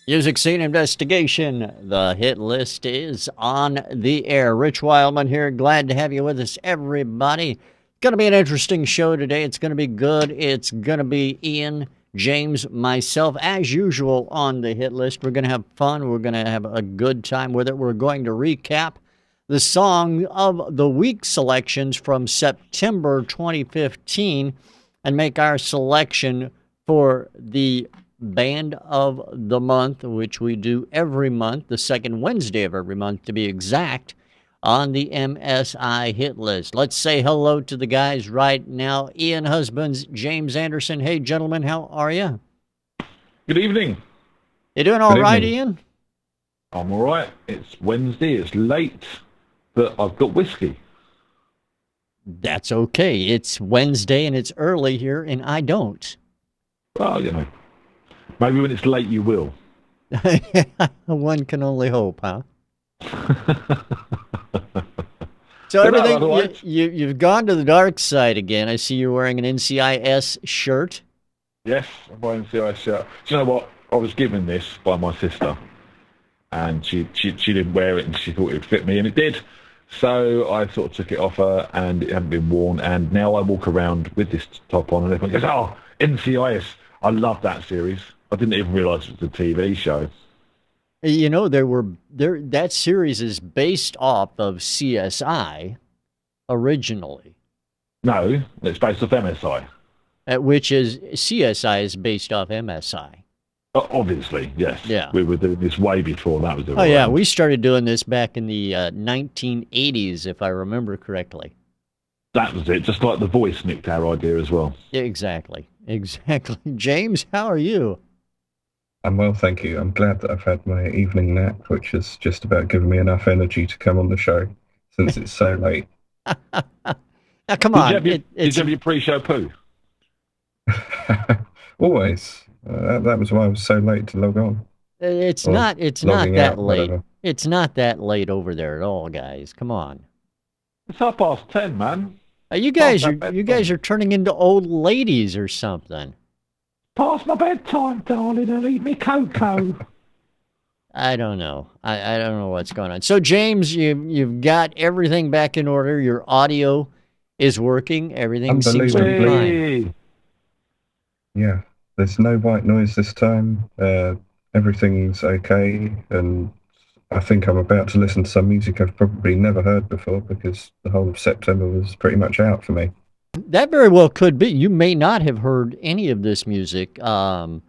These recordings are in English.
Music Scene Investigation. The hit list is on the air. Rich Wildman here. Glad to have you with us, everybody. Going to be an interesting show today. It's going to be good. It's going to be Ian, James, myself, as usual on the hit list. We're going to have fun. We're going to have a good time with it. We're going to recap the Song of the Week selections from September 2015 and make our selection for the Band of the Month, which we do every month, the second Wednesday of every month to be exact, on the MSI hit list. Let's say hello to the guys right now. Ian Husbands, James Anderson. Hey, gentlemen, how are you? Good evening. You doing all Good right, evening. Ian? I'm all right. It's Wednesday. It's late, but I've got whiskey. That's okay. It's Wednesday and it's early here, and I don't. Well, maybe when it's late you will. One can only hope, huh? So But no, everything, otherwise- you've gone to the dark side again. I see you're wearing an NCIS shirt. Yes, I'm wearing CI shirt. Do you know what? I was given this by my sister, and she didn't wear it, and she thought it would fit me, and it did. So I sort of took it off her, and it hadn't been worn, and now I walk around with this top on, and everyone goes, "Oh, NCIS! I love that series." I didn't even realise it was a TV show. You know, that series is based off of CSI originally, No, it's based off MSI. which is CSI is based off MSI. Obviously, yes. Yeah. We were doing this way before that was Oh yeah, around. we started doing this back in the 1980s, if I remember correctly. That was it. Just like The Voice nicked our idea as well. Yeah, exactly. James, how are you? I'm well, thank you. I'm glad that I've had my evening nap, which has just about given me enough energy to come on the show since it's so late. Now, come Did on. you have your, did It's you have your pre-show poo? Always. That was why I was so late to log on. it's Or not that logging out, late. whatever. It's not that late over there at all, guys. Come on. It's 10:30, man. You guys Oh, are that you guys are turning into old ladies or something. Past my bedtime, darling, and eat me cocoa. I don't know. I don't know what's going on. So James, you've got everything back in order. Your audio is working. Everything seems to be Unbelievably. fine. Hey. Yeah, there's no white noise this time. Everything's okay, and I think I'm about to listen to some music I've probably never heard before because the whole of September was pretty much out for me. That very well could be. You may not have heard any of this music. The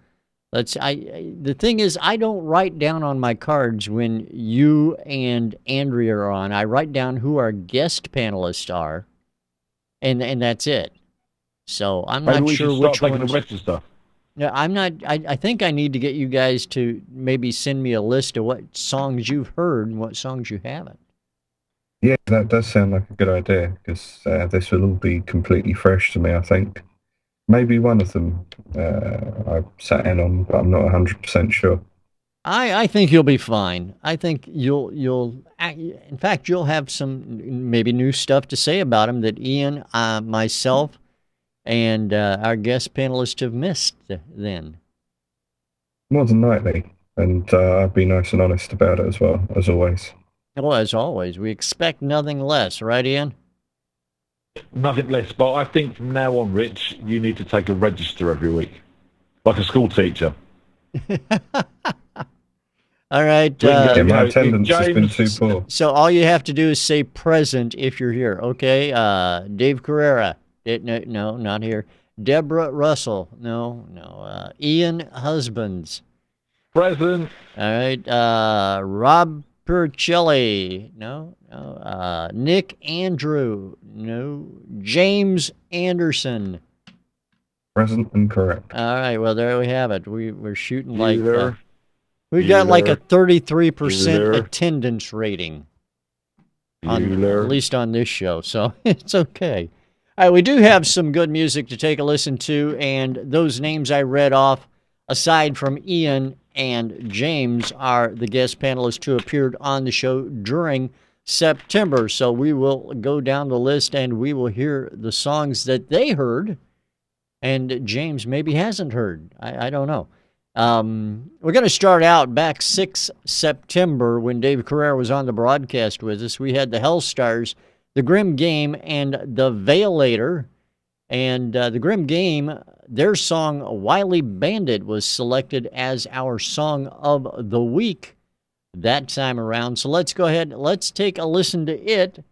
thing is, I don't write down on my cards when you and Andrea are on. I write down who our guest panelists are, and that's it. So I'm Maybe not we sure should start which taking ones. the register. Yeah, I'm not. I think I need to get you guys to maybe send me a list of what songs you've heard and what songs you haven't. Yeah, that does sound like a good idea because this will all be completely fresh to me, I think. Maybe one of them I sat in on, but I'm not 100% sure. I think you'll be fine. I think in fact, you'll have some maybe new stuff to say about them that Ian, myself, and our guest panelists have missed then. More than likely. And I'd be nice and honest about it as well, as always. Well, as always, we expect nothing less, right, Ian? Nothing less. But I think from now on, Rich, you need to take a register every week, like a school teacher. All right. Yeah, my know, attendance has been James- too poor. So all you have to do is say present if you're here, okay? Dave Carrera, no, not here. Deborah Russell, no. Ian Husbands, Present. all right. Rob Percelli, no. Nick Andrew, no. James Anderson. Present and correct. All right, well there we have it. We're shooting like Bueller. we've got like a Bueller. 33% Bueller. attendance rating. At Bueller. least on this show, so it's okay. All right, we do have some good music to take a listen to, and those names I read off, aside from Ian and James, are the guest panelists who appeared on the show during September. So we will go down the list and we will hear the songs that they heard, and James maybe hasn't heard. I don't know. We're going to start out back 6 September when Dave Carrera was on the broadcast with us. We had the Hellstars, the Grim Game, and the Veilator. And the Grim Game, their song Wily Bandit was selected as our song of the week that time around. So let's go ahead, let's take a listen to it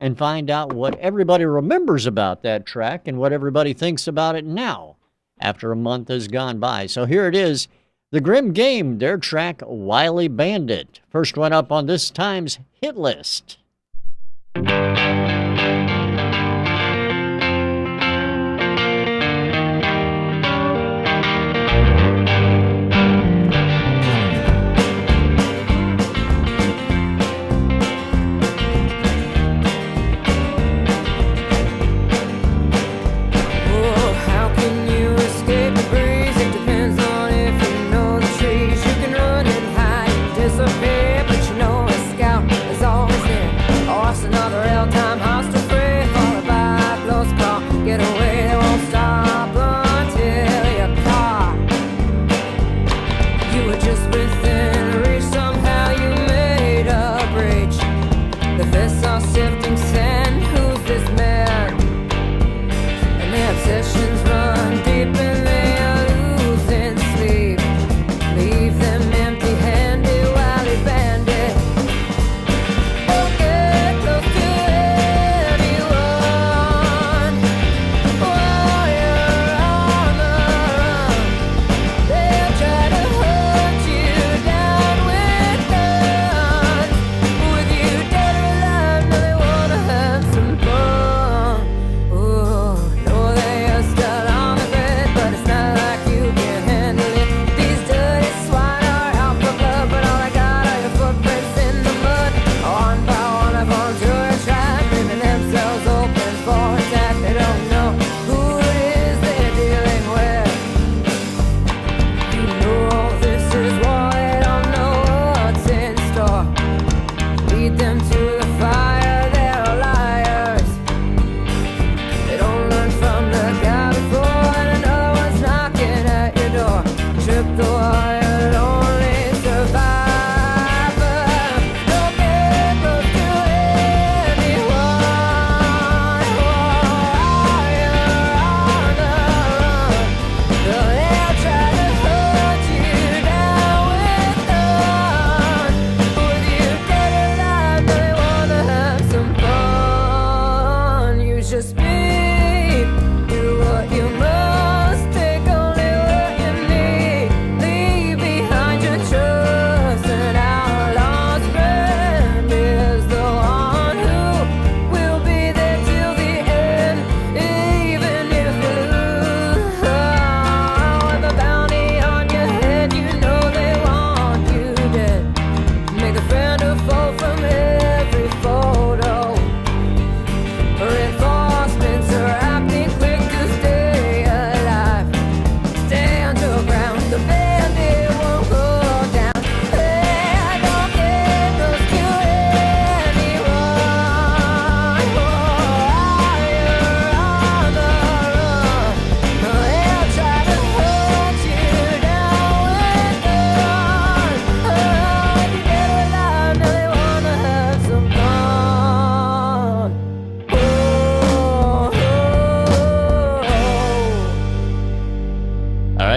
and find out what everybody remembers about that track and what everybody thinks about it now after a month has gone by. So here it is, the Grim Game, their track Wily Bandit. First one up on this time's hit list.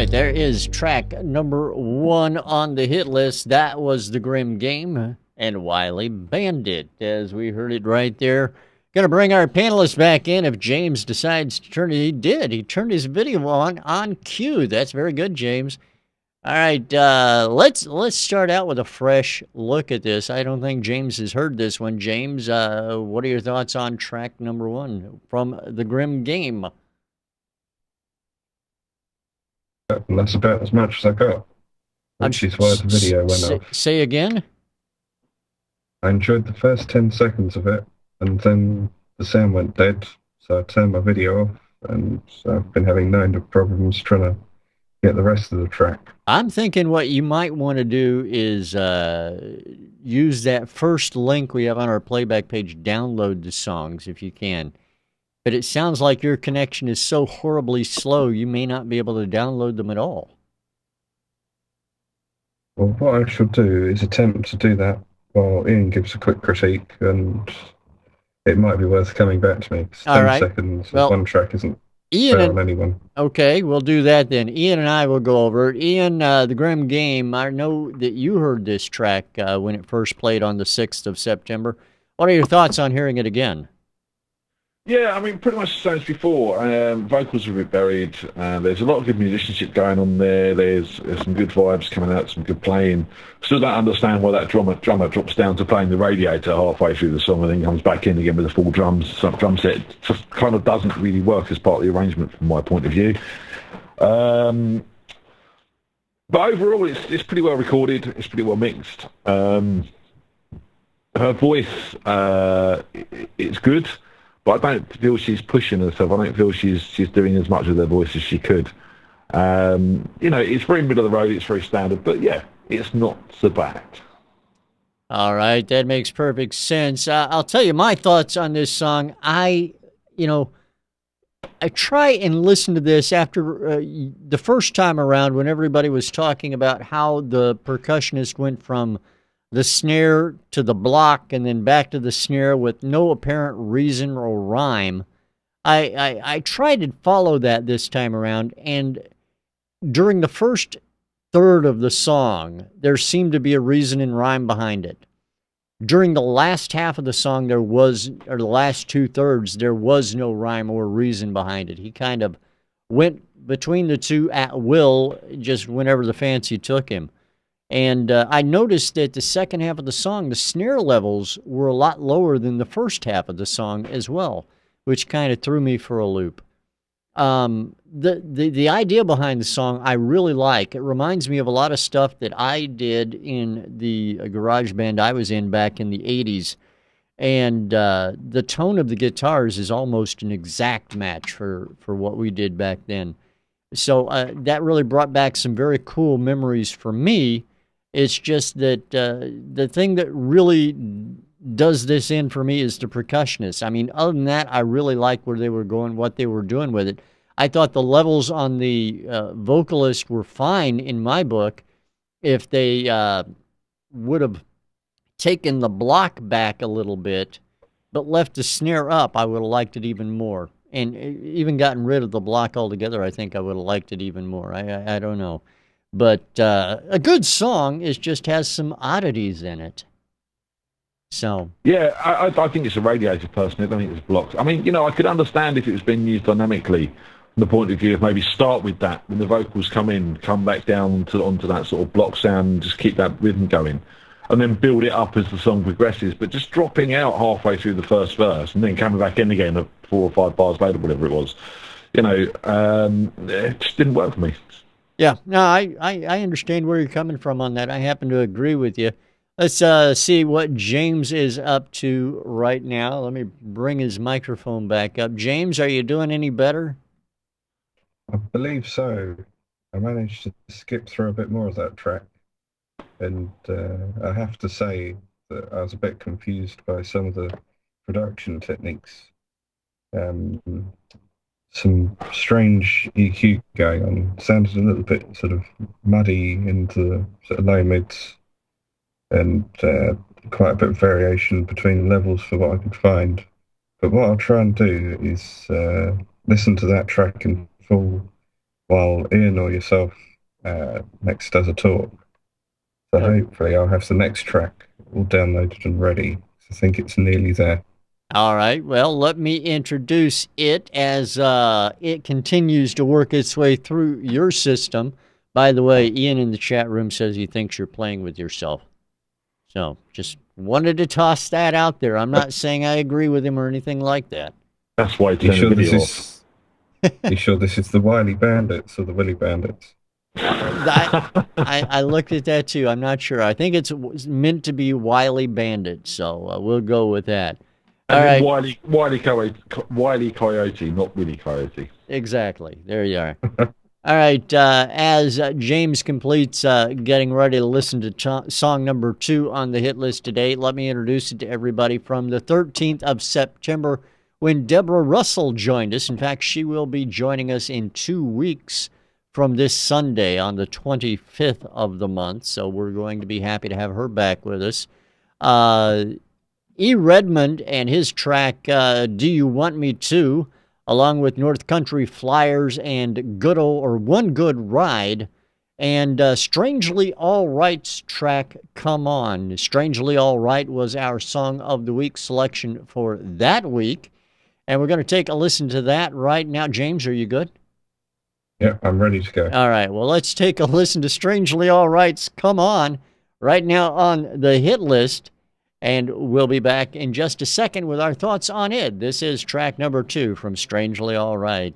There is track number 1 on the hit list. That was the Grim Game and Wily Bandit, as we heard it right there. Going to bring our panelists back in if James decides to turn it. He did. He turned his video on cue. That's very good, James. All right, let's start out with a fresh look at this. I don't think James has heard this one. James, what are your thoughts on track number 1 from the Grim Game? And that's about as much as I got, which is why the video went off. Say again? I enjoyed the first 10 seconds of it, and then the sound went dead, so I turned my video off, and so I've been having no end of problems trying to get the rest of the track. I'm thinking what you might want to do is use that first link we have on our playback page, download the songs if you can. But it sounds like your connection is so horribly slow, you may not be able to download them at all. Well, what I shall do is attempt to do that while Ian gives a quick critique, and it might be worth coming back to me. 'Cause All 10 right. seconds of Well, one track isn't Ian fair and on anyone. okay, we'll do that then. Ian and I will go over it. Ian, the Grim Game. I know that you heard this track when it first played on the 6th of September. What are your thoughts on hearing it again? Yeah, I mean, pretty much the same as before. Vocals are a bit buried. There's a lot of good musicianship going on there. There's some good vibes coming out, some good playing. Still don't understand why that drummer drops down to playing the radiator halfway through the song and then comes back in again with a full drum set. It just kind of doesn't really work as part of the arrangement from my point of view. But overall, it's pretty well recorded. It's pretty well mixed. Her voice, it's good. But I don't feel she's pushing herself. I don't feel she's doing as much with her voice as she could. It's very middle of the road. It's very standard. But yeah, it's not so bad. All right, that makes perfect sense. I'll tell you my thoughts on this song. You know, I try and listen to this after the first time around when everybody was talking about how the percussionist went from the snare to the block and then back to the snare with no apparent reason or rhyme. I tried to follow that this time around, and during the first third of the song, there seemed to be a reason and rhyme behind it. During the last half of the song, or the last two-thirds, there was no rhyme or reason behind it. He kind of went between the two at will, just whenever the fancy took him. And I noticed that the second half of the song, the snare levels were a lot lower than the first half of the song as well, which kind of threw me for a loop. The idea behind the song I really like. It reminds me of a lot of stuff that I did in the garage band I was in back in the 80s. And the tone of the guitars is almost an exact match for what we did back then. So that really brought back some very cool memories for me. It's just that the thing that really does this in for me is the percussionist. I mean, other than that, I really like where they were going, what they were doing with it. I thought the levels on the vocalist were fine in my book. If they would have taken the block back a little bit, but left the snare up, I would have liked it even more. And even gotten rid of the block altogether, I think I would have liked it even more. I don't know. But a good song just has some oddities in it. So Yeah, I think it's a radiator personally. I don't think it's blocks. I mean, I could understand if it was being used dynamically from the point of view of maybe start with that when the vocals come in, come back down onto that sort of block sound, and just keep that rhythm going, and then build it up as the song progresses. But just dropping out halfway through the first verse and then coming back in again 4 or 5 bars later, whatever it was, it just didn't work for me. yeah, no, I understand where you're coming from on that. I happen to agree with you. Let's see what James is up to right now. Let me bring his microphone back up. James, are you doing any better? I believe so. I managed to skip through a bit more of that track, and I have to say that I was a bit confused by some of the production techniques. Some strange EQ going on. Sounded a little bit sort of muddy into the sort of low mids, and quite a bit of variation between levels for what I could find. But what I'll try and do is listen to that track in full while Ian or yourself next does a talk. So hopefully I'll have the next track all downloaded and ready. I think it's nearly there. All right. Well, let me introduce it as it continues to work its way through your system. By the way, Ian in the chat room says he thinks you're playing with yourself. So just wanted to toss that out there. I'm not saying I agree with him or anything like that. That's why it's the video off. You sure this is the Wily Bandits or the Willy Bandits? I looked at that too. I'm not sure. I think it's meant to be Wily Bandit, so we'll go with that. All right. Wily Coyote, not Willy Coyote. Exactly. There you are. All right. As James completes getting ready to listen to song number 2 on the hit list today, let me introduce it to everybody from the 13th of September when Deborah Russell joined us. In fact, she will be joining us in 2 weeks from this Sunday on the 25th of the month. So we're going to be happy to have her back with us. E. Redmond and his track, Do You Want Me To, along with North Country Flyers and One Good Ride, and Strangely All Right's track, Come On. Strangely All Right was our Song of the Week selection for that week, and we're going to take a listen to that right now. James, are you good? Yeah, I'm ready to go. All right, well, let's take a listen to Strangely All Right's Come On right now on the hit list, and we'll be back in just a second with our thoughts on it. This is track number 2 from Strangely All Right.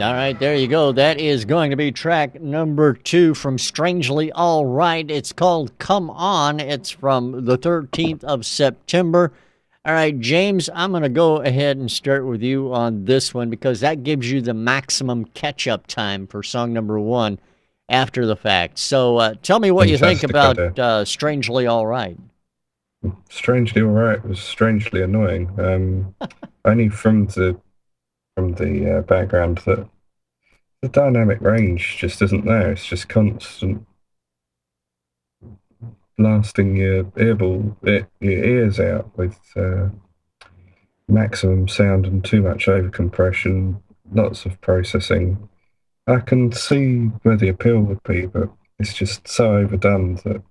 All right, there you go. That is going to be track number 2 from Strangely All Right. It's called Come On. It's from the 13th of September. All right, James, I'm going to go ahead and start with you on this one because that gives you the maximum catch-up time for song number 1 after the fact. So tell me what you think about Strangely All Right. Strangely All Right was strangely annoying. Only from the background that the dynamic range just isn't there. It's just constant blasting your ears out with maximum sound and too much overcompression, lots of processing. I can see where the appeal would be, but it's just so overdone that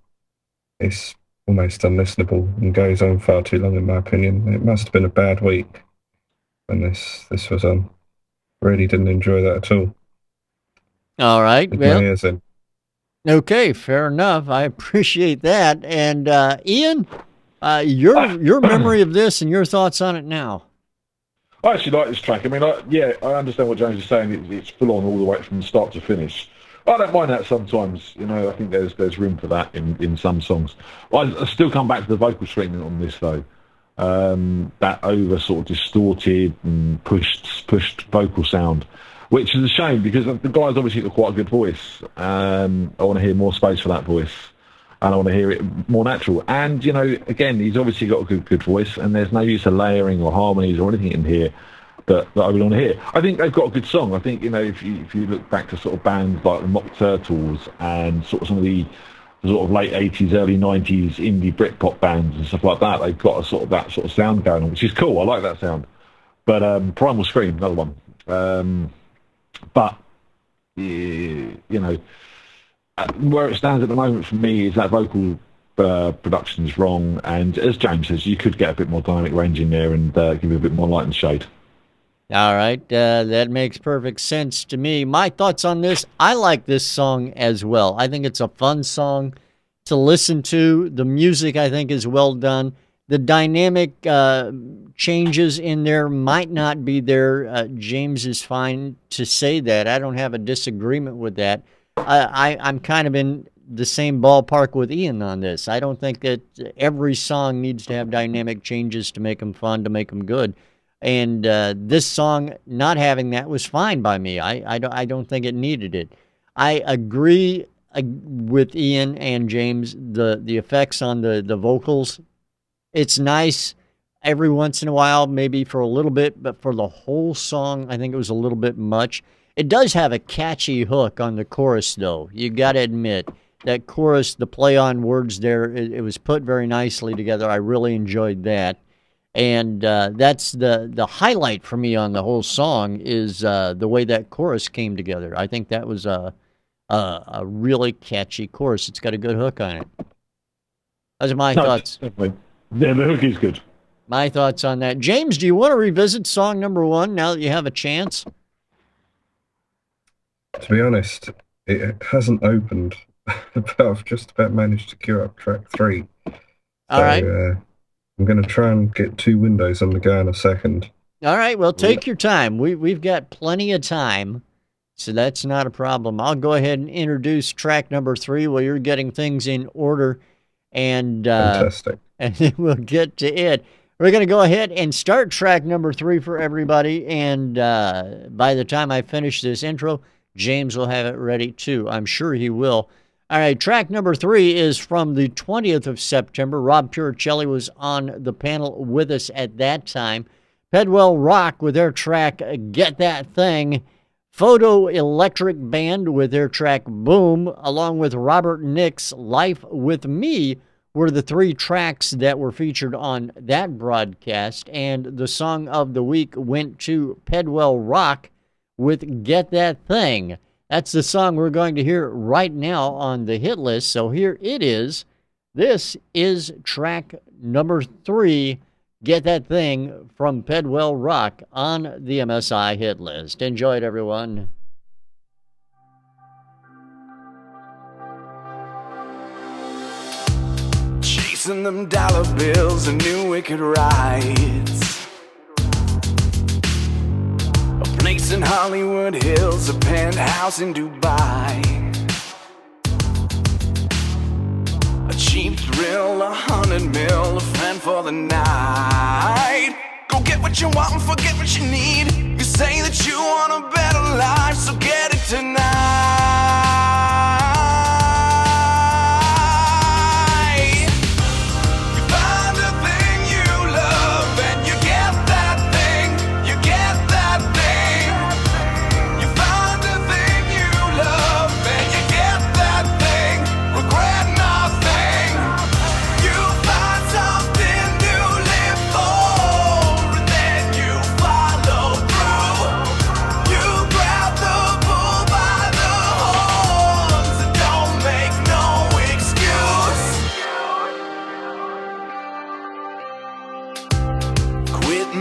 it's almost unlistenable and goes on far too long, in my opinion. It must have been a bad week when this was on. Really didn't enjoy that at all. All right. With my ears in. Okay, fair enough. I appreciate that. And Ian, your memory of this and your thoughts on it now. I actually like this track. I mean, I understand what James is saying. It's full on all the way from start to finish. I don't mind that sometimes. You know, I think there's room for that in some songs. I still come back to the vocal treatment on this though. That over sort of distorted and pushed vocal sound, which is a shame because the guy's obviously got quite a good voice. I want to hear more space for that voice, and I want to hear it more natural. And you know, again, he's obviously got a good voice, and there's no use of layering or harmonies or anything in here that I really want to hear. I think they've got a good song. I think, you know, if you look back to sort of bands like the Mock Turtles and sort of some of the sort of late 80s, early 90s indie Britpop bands and stuff like that, they've got that sort of sound going on, which is cool. I like that sound. But Primal Scream, another one. But you know, where it stands at the moment for me is that vocal production is wrong, and as James says, you could get a bit more dynamic range in there and give it a bit more light and shade. All right, that makes perfect sense to me. My thoughts on this, I like this song as well. I think it's a fun song to listen to. The music, I think, is well done. The dynamic changes in there might not be there. James is fine to say that. I don't have a disagreement with that. I'm kind of in the same ballpark with Ian on this. I don't think that every song needs to have dynamic changes to make them fun, to make them good. And this song not having that was fine by me. I don't think it needed it. I agree with Ian and James. The effects on the vocals, it's nice every once in a while, maybe for a little bit, but for the whole song, I think it was a little bit much. It does have a catchy hook on the chorus, though. You got to admit that chorus, the play on words there, it was put very nicely together. I really enjoyed that. And that's the highlight for me on the whole song is the way that chorus came together. I think that was a really catchy chorus. It's got a good hook on it. Those are my thoughts. Definitely. Yeah, the hook is good. My thoughts on that. James, do you want to revisit song number 1 now that you have a chance? To be honest, it hasn't opened, but I've just about managed to queue up track 3. All right. I'm going to try and get 2 windows on the go in a second. All right, well, take your time. We've got plenty of time, so that's not a problem. I'll go ahead and introduce track number 3 while you're getting things in order, and Fantastic. And then we'll get to it. We're going to go ahead and start track number 3 for everybody, and by the time I finish this intro, James will have it ready too. I'm sure he will. All right, track number 3 is from the 20th of September. Rob Puricelli was on the panel with us at that time. Pedwell Rock with their track Get That Thing. Photo Electric Band with their track Boom, along with Robert Nick's Life With Me were the 3 tracks that were featured on that broadcast. And the song of the week went to Pedwell Rock with Get That Thing. That's the song we're going to hear right now on the hit list. So here it is. This is track number 3, Get That Thing from Pedwell Rock on the MSI hit list. Enjoy it, everyone. Chasing them dollar bills and new wicked rides. A place chasing Hollywood Hills, a penthouse in Dubai. A cheap thrill, 100 mil, a friend for the night. Go get what you want and forget what you need. You say that you want a better life, so get it tonight.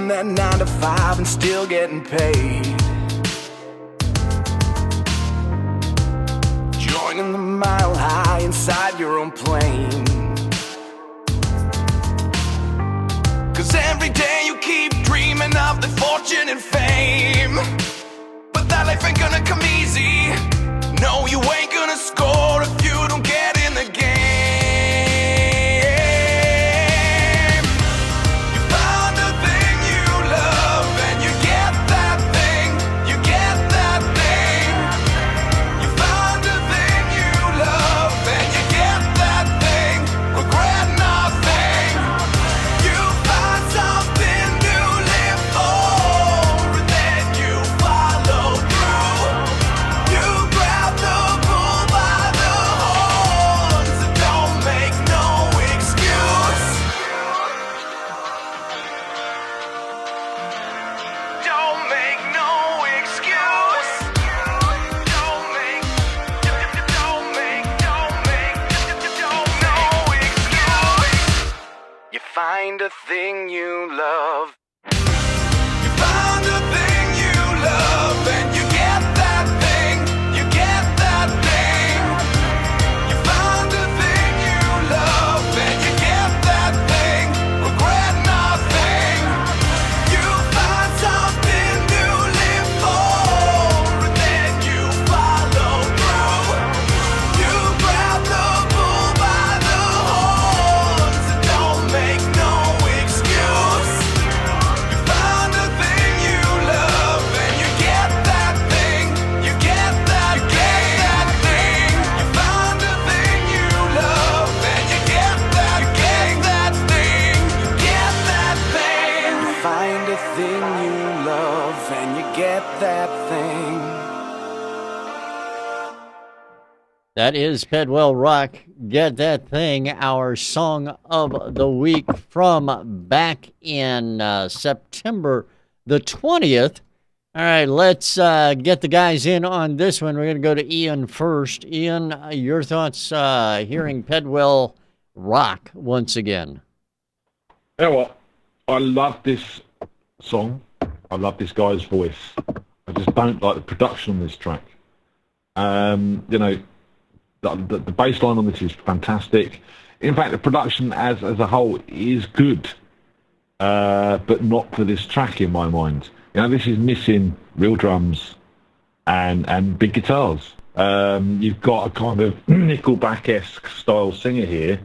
That 9 to 5 and still getting paid. Joining the mile high inside your own plane. 'Cause every day you keep dreaming of the fortune and fame. But that life ain't gonna come easy. No, you ain't gonna score if you don't get in the game. Find a thing you love. You find a thing you love, and you get that thing. You get that thing. You find a thing you love, and you get that thing. Regret nothing. You find something to live for, and then you follow through. You grab the bull by the horns and don't make no excuse. You find a thing you love and you get that thing. You get that, thing. You find a thing you love and you get that, thing. You get that thing. You find a thing you love and you get that thing. That is Pedwell Rock, Get That Thing, our song of the week from back in September the 20th. All right, let's get the guys in on this one. We're going to go to Ian first. Ian, your thoughts hearing Pedwell Rock once again? You know what? I love this song. I love this guy's voice. I just don't like the production on this track. You know, the bass line on this is fantastic. In fact, the production as a whole is good, but not for this track in my mind. You know, this is missing real drums and big guitars. You've got a kind of Nickelback-esque style singer here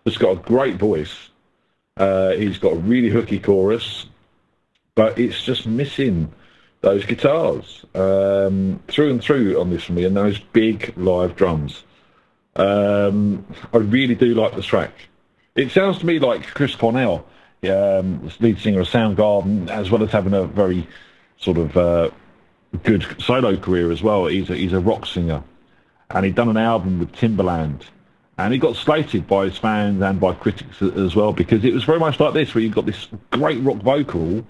that's got a great voice. He's got a really hooky chorus, but it's just missing those guitars through and through on this for me, and those big live drums. I really do like the track. It sounds to me like Chris Cornell, lead singer of Soundgarden, as well as having a very sort of good solo career as well. He's a rock singer, and he'd done an album with Timbaland, and he got slated by his fans and by critics as well, because it was very much like this, where you've got this great rock vocal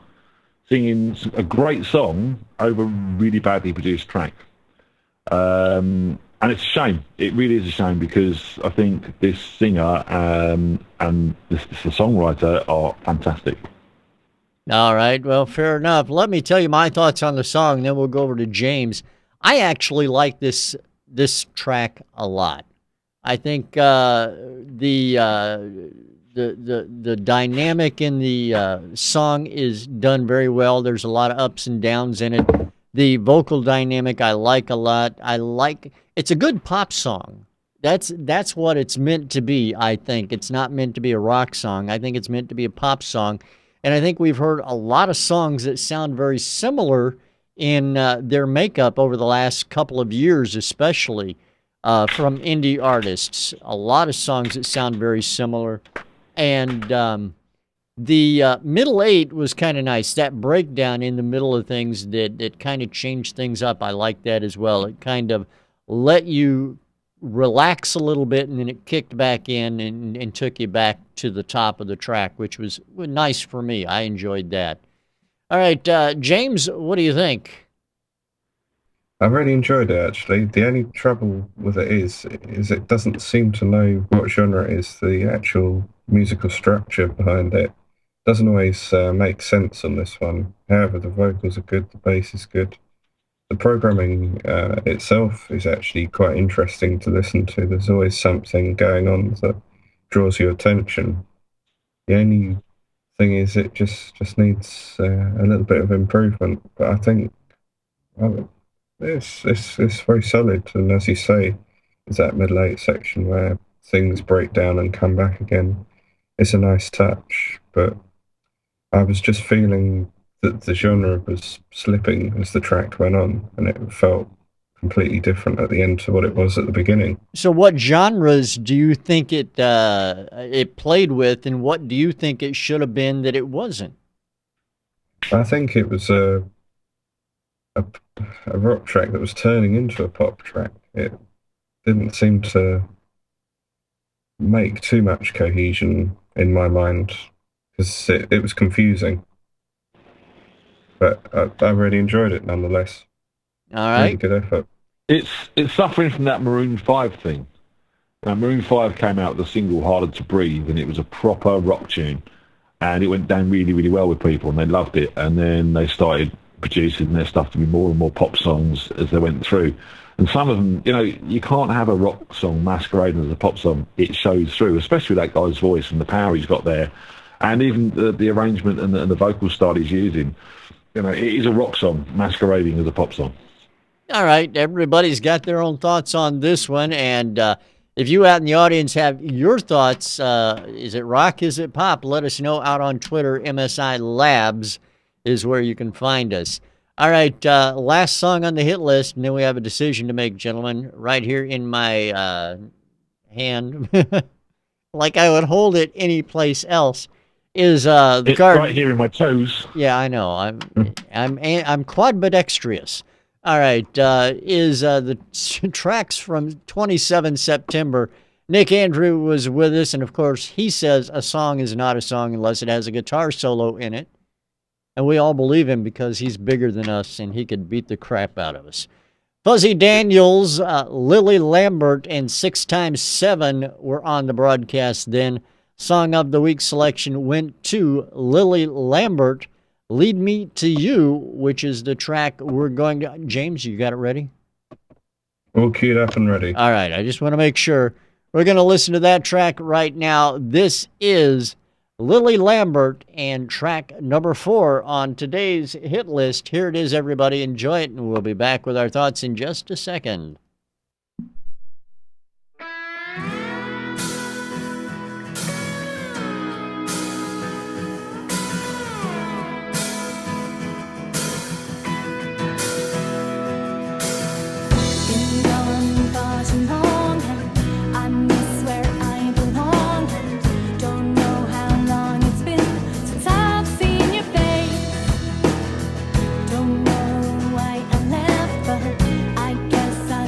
singing a great song over a really badly produced track. And it's a shame. It really is a shame, because I think this singer and the songwriter are fantastic. All right. Well, fair enough. Let me tell you my thoughts on the song, then we'll go over to James. I actually like this track a lot. I think the dynamic in the song is done very well. There's a lot of ups and downs in it. The vocal dynamic I like a lot. It's a good pop song. That's what it's meant to be, I think. It's not meant to be a rock song. I think it's meant to be a pop song. And I think we've heard a lot of songs that sound very similar in their makeup over the last couple of years, especially from indie artists. A lot of songs that sound very similar. And the middle eight was kind of nice. That breakdown in the middle of things that kind of changed things up. I like that as well. It kind of let you relax a little bit, and then it kicked back in and took you back to the top of the track, which was nice for me. I enjoyed that. All right, James, what do you think? I really enjoyed it, actually. The only trouble with it is it doesn't seem to know what genre it is. The actual musical structure behind it doesn't always make sense on this one. However, the vocals are good, the bass is good. The programming itself is actually quite interesting to listen to. There's always something going on that draws your attention. The only thing is it just needs a little bit of improvement. But I think it's very solid. And as you say, there's that middle eight section where things break down and come back again. It's a nice touch, but I was just feeling that the genre was slipping as the track went on, and it felt completely different at the end to what it was at the beginning. So what genres do you think it played with, and what do you think it should have been that it wasn't? I think it was a rock track that was turning into a pop track. It didn't seem to make too much cohesion in my mind, because it was confusing. But I really enjoyed it nonetheless. All right. Really good effort. It's suffering from that Maroon 5 thing. Now, Maroon 5 came out with a single, Harder to Breathe, and it was a proper rock tune. And it went down really, really well with people, and they loved it. And then they started producing their stuff to be more and more pop songs as they went through. And some of them, you can't have a rock song masquerading as a pop song. It shows through, especially with that guy's voice and the power he's got there. And even the arrangement and the vocal style he's using. It is a rock song masquerading as a pop song. All right, everybody's got their own thoughts on this one, and if you out in the audience have your thoughts, is it rock, is it pop? Let us know out on Twitter. MSI Labs is where you can find us. All right, last song on the hit list, and then we have a decision to make, gentlemen, right here in my hand, like I would hold it any place else. Is the card right here in my toes? Yeah, I know. I'm quadbidextrous. All right, is the tracks from 27 September. Nick Andrew was with us, and of course, he says a song is not a song unless it has a guitar solo in it. And we all believe him because he's bigger than us and he could beat the crap out of us. Fuzzy Daniels, Lily Lambert, and 6x7 were on the broadcast then. Song of the Week selection went to Lily Lambert, Lead Me to You, which is the track we're going to... James, you got it ready? All queued up and ready. All right, I just want to make sure. We're going to listen to that track right now. This is Lily Lambert and track number 4 on today's hit list. Here it is, everybody. Enjoy it, and we'll be back with our thoughts in just a second. Don't know why I left, but I guess I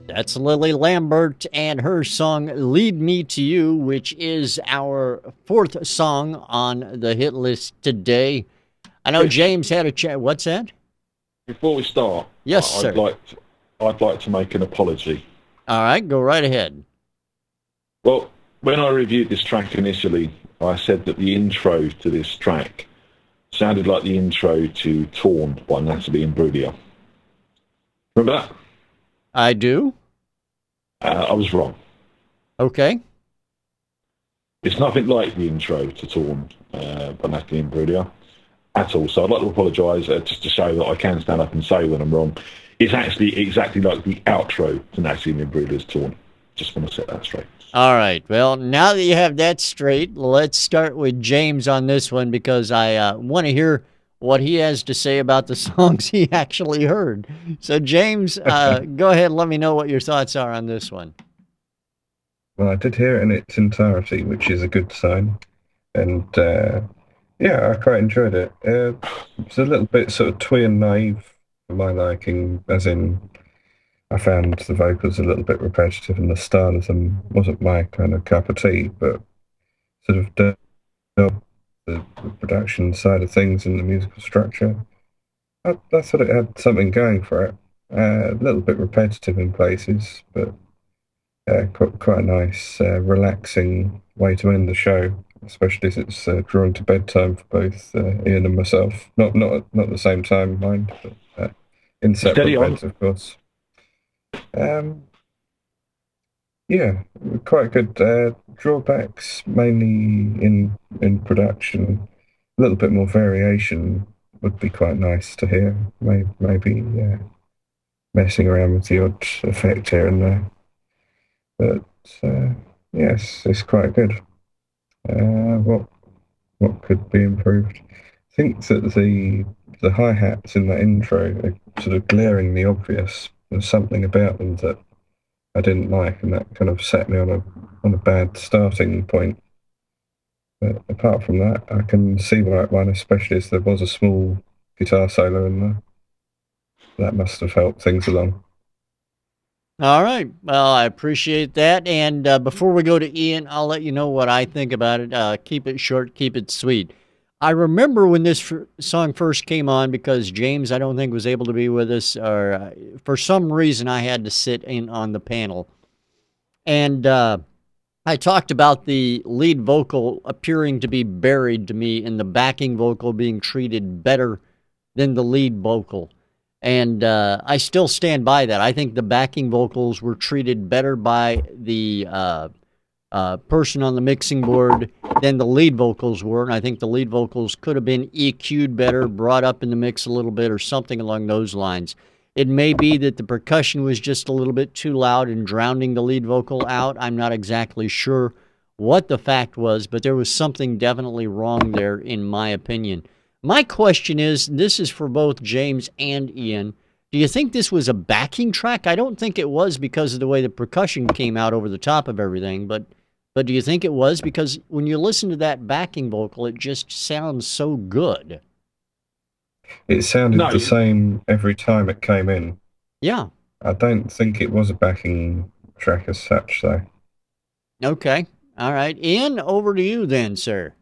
That's Lily Lambert and her song Lead Me to You, which is our fourth song on the hit list today. I know James had a chat. What's that? Before we start, yes, sir. I'd like to make an apology. All right, go right ahead. Well, when I reviewed this track initially, I said that the intro to this track sounded like the intro to Torn by Natalie Imbruglia. Remember that? I do. I was wrong. Okay. It's nothing like the intro to Torn by Natalie Imbruglia at all. So I'd like to apologise just to show that I can stand up and say when I'm wrong. It's actually exactly like the outro to Natalie Imbriglia's Torn. Just want to set that straight. All right. Well, now that you have that straight, let's start with James on this one because I want to hear what he has to say about the songs he actually heard. So, James, go ahead and let me know what your thoughts are on this one. Well, I did hear it in its entirety, which is a good sign. And, yeah, I quite enjoyed it. It's a little bit sort of twee and naive for my liking, as in I found the vocals a little bit repetitive and the style of them wasn't my kind of cup of tea, but sort of the production side of things and the musical structure, I thought it had something going for it. A little bit repetitive in places, but quite a nice, relaxing way to end the show, especially as it's drawing to bedtime for both Ian and myself. Not at the same time, mind, but in separate beds, of course. Yeah, quite good. Drawbacks mainly in production. A little bit more variation would be quite nice to hear. Maybe messing around with the odd effect here and there. But yes, it's quite good. What could be improved? I think that the hi-hats in that intro are sort of glaringly obvious. There's something about them that I didn't like, and that kind of set me on a bad starting point. But apart from that, I can see the right one, especially as there was a small guitar solo in there. That must have helped things along. All right. Well, I appreciate that. And before we go to Ian, I'll let you know what I think about it. Keep it short, keep it sweet. I remember when this song first came on because James, I don't think, was able to be with us, or for some reason I had to sit in on the panel. And I talked about the lead vocal appearing to be buried to me and the backing vocal being treated better than the lead vocal. And I still stand by that. I think the backing vocals were treated better by the person on the mixing board than the lead vocals were. And I think the lead vocals could have been EQ'd better, brought up in the mix a little bit, or something along those lines. It may be that the percussion was just a little bit too loud and drowning the lead vocal out. I'm not exactly sure what the fact was, but there was something definitely wrong there, in my opinion. My question is, this is for both James and Ian, do you think this was a backing track? I don't think it was because of the way the percussion came out over the top of everything, but do you think it was? Because when you listen to that backing vocal, it just sounds so good. It sounded the same every time it came in. Yeah. I don't think it was a backing track as such, though. Okay. All right. Ian, over to you then, sir.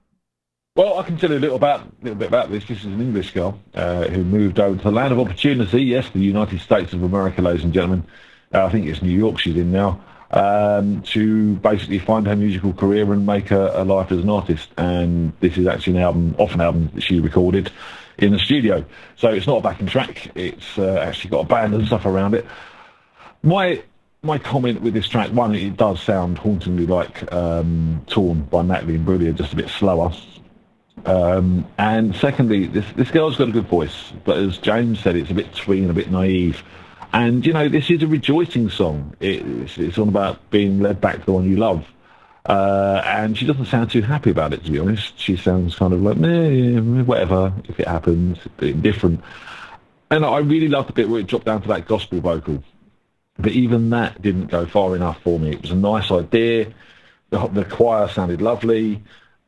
Well, I can tell you a little bit about this. This is an English girl who moved over to the land of opportunity. Yes, the United States of America, ladies and gentlemen. I think it's New York she's in now. To basically find her musical career and make a life as an artist. And this is actually an album that she recorded in the studio. So it's not a backing track. It's actually got a band and stuff around it. My comment with this track, one, it does sound hauntingly like Torn by Natalie Imbruglia, just a bit slower. And secondly, this girl's got a good voice, but as James said, it's a bit twee and a bit naive. And, you know, this is a rejoicing song. It's all about being led back to the one you love. And she doesn't sound too happy about it, to be honest. She sounds kind of like, whatever, if it happens, a bit indifferent. And I really loved the bit where it dropped down to that gospel vocal. But even that didn't go far enough for me. It was a nice idea. The choir sounded lovely.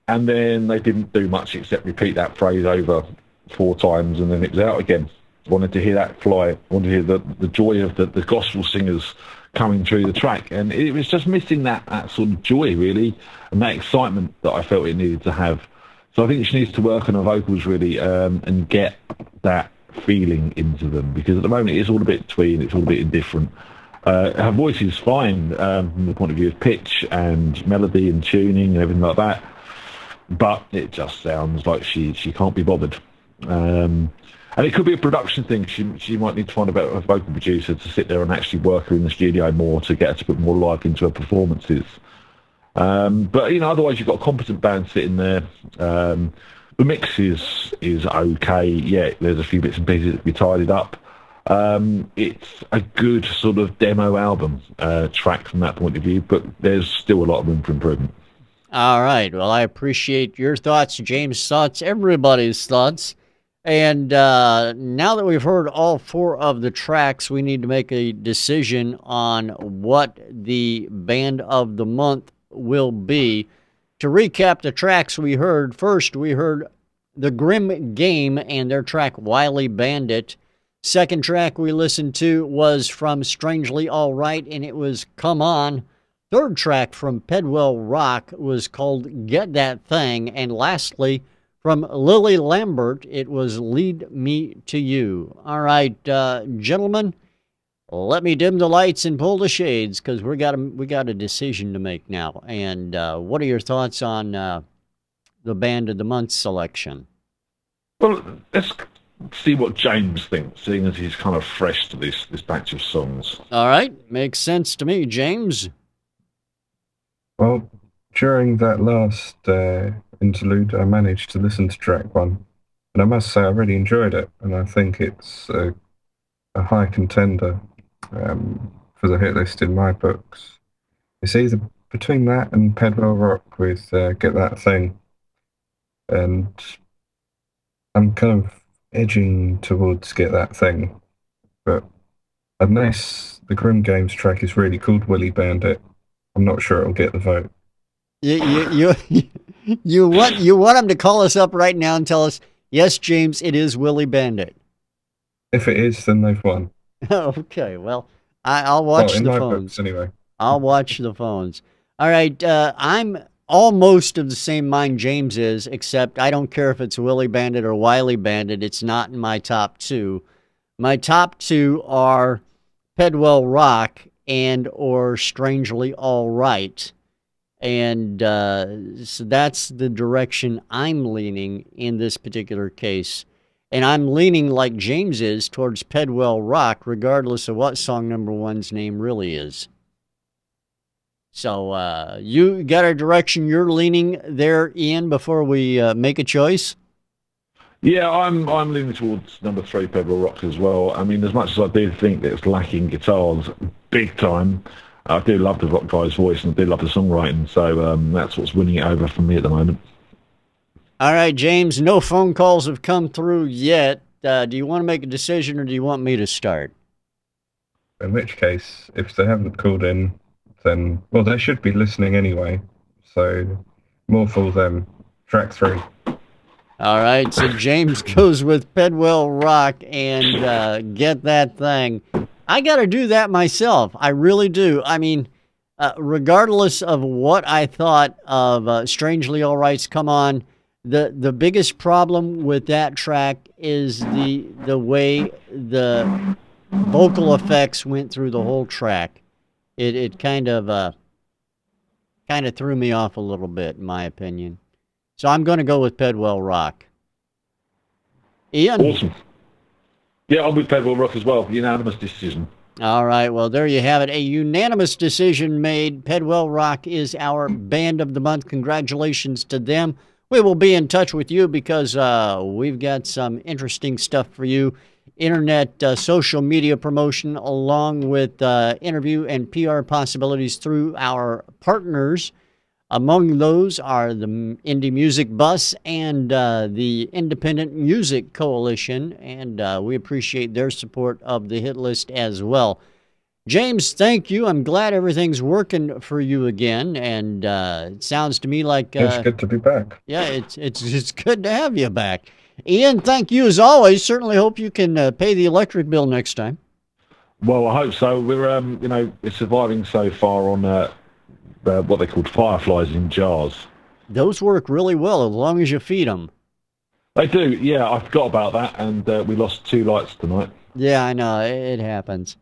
And then they didn't do much except repeat that phrase over 4 times, and then it was out again. Wanted to hear that fly. Wanted to hear the joy of the gospel singers coming through the track. And it was just missing that sort of joy, really, and that excitement that I felt it needed to have. So I think she needs to work on her vocals, really, and get that feeling into them. Because at the moment, it's all a bit twee and it's all a bit indifferent. Her voice is fine from the point of view of pitch and melody and tuning and everything like that. But it just sounds like she can't be bothered. And it could be a production thing. She might need to find a vocal producer to sit there and actually work her in the studio more to get her to put more life into her performances. But, you know, otherwise you've got a competent band sitting there. The mix is okay. Yeah, there's a few bits and pieces that can be tidied up. It's a good sort of demo album track from that point of view, but there's still a lot of room for improvement. All right. Well, I appreciate your thoughts, James' thoughts, everybody's thoughts. And now that we've heard all 4 of the tracks, we need to make a decision on what the band of the month will be. To recap the tracks we heard, first we heard The Grim Game and their track Wily Bandit. Second track we listened to was from Strangely Alright, and it was Come On. Third track from Pedwell Rock was called Get That Thing. And lastly, from Lily Lambert, it was Lead Me to You. All right, gentlemen, let me dim the lights and pull the shades, because we got a decision to make now. And what are your thoughts on the Band of the Month selection? Well, let's see what James thinks, seeing as he's kind of fresh to this batch of songs. All right, makes sense to me. James? Well, during that last interlude, I managed to listen to track 1, and I must say I really enjoyed it, and I think it's a high contender for the hit list in my books. It's either between that and Pedwell Rock with Get That Thing, and I'm kind of edging towards Get That Thing, but unless the Grim Games track is really called Willy Bandit, I'm not sure it'll get the vote. You want him to call us up right now and tell us, yes, James, it is Willy Bandit. If it is, then they've won. Okay, well, I'll watch the phones. Books, anyway. I'll watch the phones. All right, I'm almost of the same mind James is, except I don't care if it's Willy Bandit or Wily Bandit. It's not in my top 2. My top 2 are Pedwell Rock and or Strangely Alright. And so that's the direction I'm leaning in this particular case. And I'm leaning, like James is, towards Pedwell Rock, regardless of what song number 1's name really is. So you got a direction you're leaning there, Ian, before we make a choice? Yeah, I'm leaning towards number 3, Pedwell Rock, as well. I mean, as much as I do think that it's lacking guitars big time, I do love the rock guy's voice and I do love the songwriting, so that's what's winning it over for me at the moment. All right, James, no phone calls have come through yet. Do you want to make a decision or do you want me to start? In which case, if they haven't called in, then, well, they should be listening anyway, so more for them. Track 3. All right, so James goes with Pedwell Rock and Get That Thing. I got to do that myself. I really do. I mean, regardless of what I thought of Strangely All Right's Come On, the biggest problem with that track is the way the vocal effects went through the whole track. It kind of threw me off a little bit, in my opinion. So I'm going to go with Pedwell Rock. Ian? Awesome. Yeah, I'm with Pedwell Rock as well. Unanimous decision. All right, well, there you have it. A unanimous decision made. Pedwell Rock is our Band of the Month. Congratulations to them. We will be in touch with you because we've got some interesting stuff for you. Internet, social media promotion, along with interview and PR possibilities through our partners. Among those are the Indie Music Bus and the Independent Music Coalition, and we appreciate their support of the hit list as well. James, thank you. I'm glad everything's working for you again, and it sounds to me like it's good to be back. Yeah, it's good to have you back. Ian, thank you as always. Certainly hope you can pay the electric bill next time. Well, I hope so. We're we're surviving so far on what they called fireflies in jars. Those work really well as long as you feed them. They do, yeah. I forgot about that, and we lost 2 lights tonight. Yeah, I know. It happens.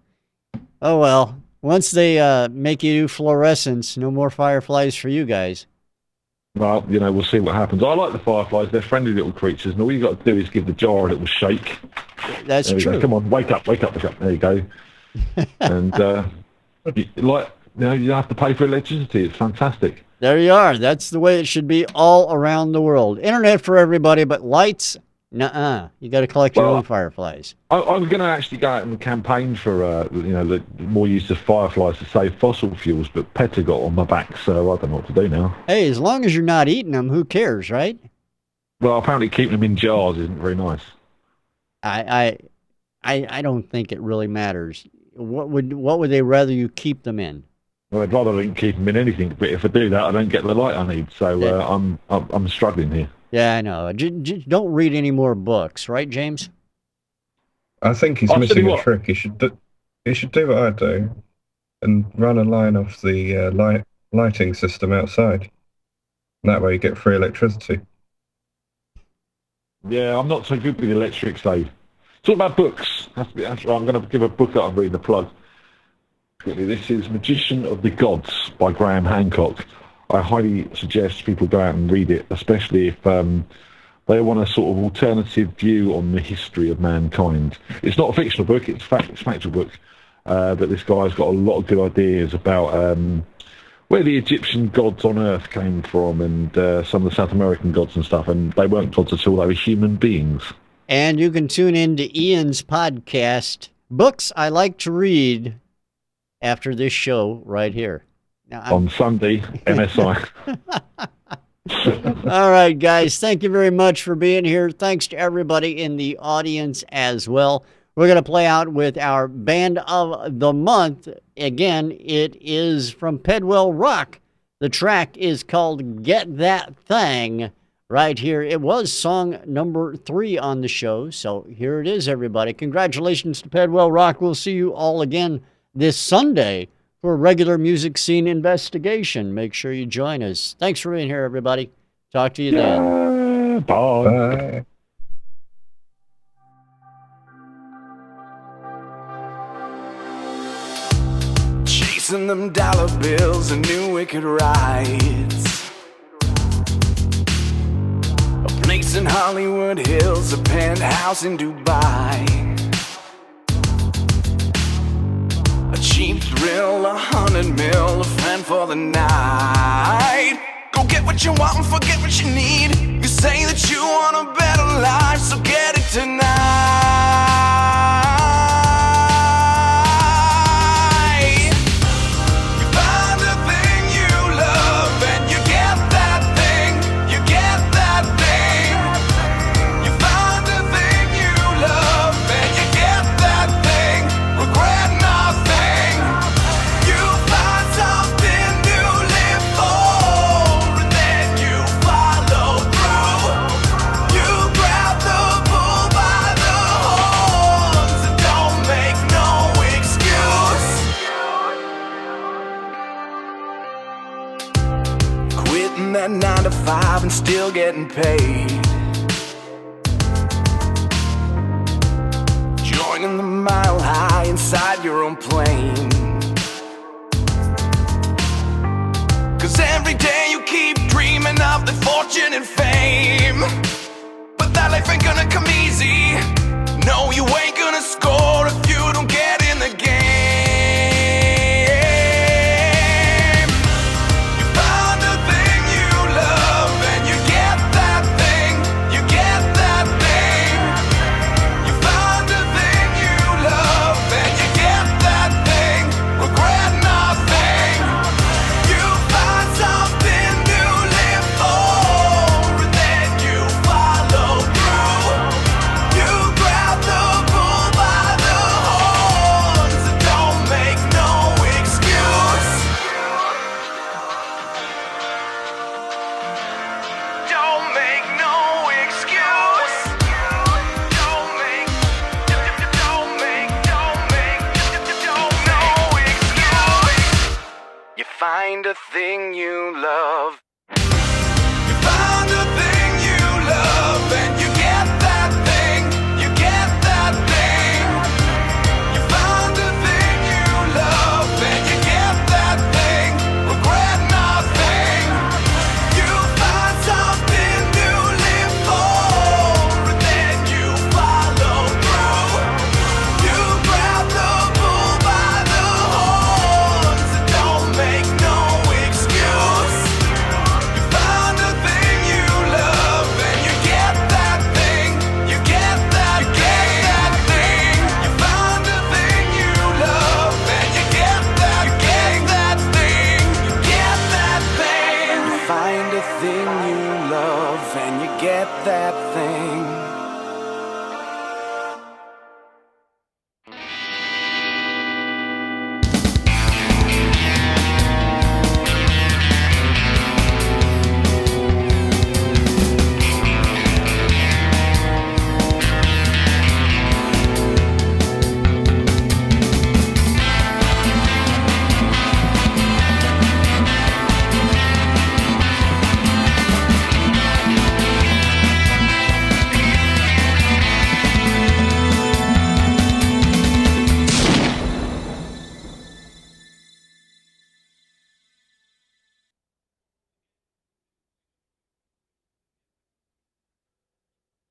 Oh, well. Once they make you do fluorescence, no more fireflies for you guys. Well, we'll see what happens. I like the fireflies. They're friendly little creatures, and all you got to do is give the jar a little shake. That's true. Come on, wake up, wake up, wake up. There you go. And, you don't have to pay for electricity. It's fantastic. There you are. That's the way it should be all around the world. Internet for everybody, but lights, nuh-uh. You got to collect your own fireflies. I'm going to actually go out and campaign for, the more use of fireflies to save fossil fuels, but Petter got on my back, so I don't know what to do now. Hey, as long as you're not eating them, who cares, right? Well, apparently keeping them in jars isn't very nice. I don't think it really matters. What would they rather you keep them in? Well, I'd rather not keep them in anything, but if I do that, I don't get the light I need. So yeah. I'm struggling here. Yeah, I know. Just don't read any more books, right, James? I think he's missing a trick. He should do what I do and run a line off the lighting system outside. That way you get free electricity. Yeah, I'm not so good with electrics, though. Talk about books. I'm going to give a book that I'm reading a plug. This is Magician of the Gods by Graham Hancock. I highly suggest people go out and read it, especially if they want a sort of alternative view on the history of mankind. It's not a fictional book, it's a factual book, but this guy's got a lot of good ideas about where the Egyptian gods on Earth came from and some of the South American gods and stuff, and they weren't gods at all, they were human beings. And you can tune in to Ian's podcast, Books I Like to Read, after this show right here. Now, on Sunday, MSI. All right, guys. Thank you very much for being here. Thanks to everybody in the audience as well. We're going to play out with our Band of the Month. Again, it is from Pedwell Rock. The track is called Get That Thing right here. It was song number 3 on the show. So here it is, everybody. Congratulations to Pedwell Rock. We'll see you all again this Sunday for a regular music scene investigation. Make sure you join us. Thanks for being here, everybody. Talk to you then. Bye. Chasing them dollar bills and new wicked rides. A place in Hollywood Hills, a penthouse in Dubai. Cheap thrill, 100 mil, a friend for the night. Go get what you want and forget what you need. You say that you want a better life, so get it tonight. You find a thing you love and you get that thing. You get that thing. You find a thing you love and you get that thing. Regret nothing. You find something new, live for, and then you follow through. You Quitting that 9 to 5 and still getting paid. Joining the mile high inside your own plane. 'Cause every day you keep dreaming of the fortune and fame. But that life ain't gonna come easy. No, you ain't gonna score if you don't get in the game. You find a thing you love and you get that thing. You get that thing. You find a thing you love and you get that thing. Regret nothing. You find something to live for and then you follow through. You grab the bull by the horns and don't make no excuse. Don't make no excuse. Don't make no excuse. You find a thing you love. You find a thing you love and you get that thing. You get that thing. You find a thing you love and you get that thing. Regret nothing. You find something to live for and then you follow through. You grab the bull by the horns and don't make no excuse. You find a thing you love and you get that thing. You get that thing. You find a thing you love and you get that thing. You get that thing. You find a thing you love and you get that thing.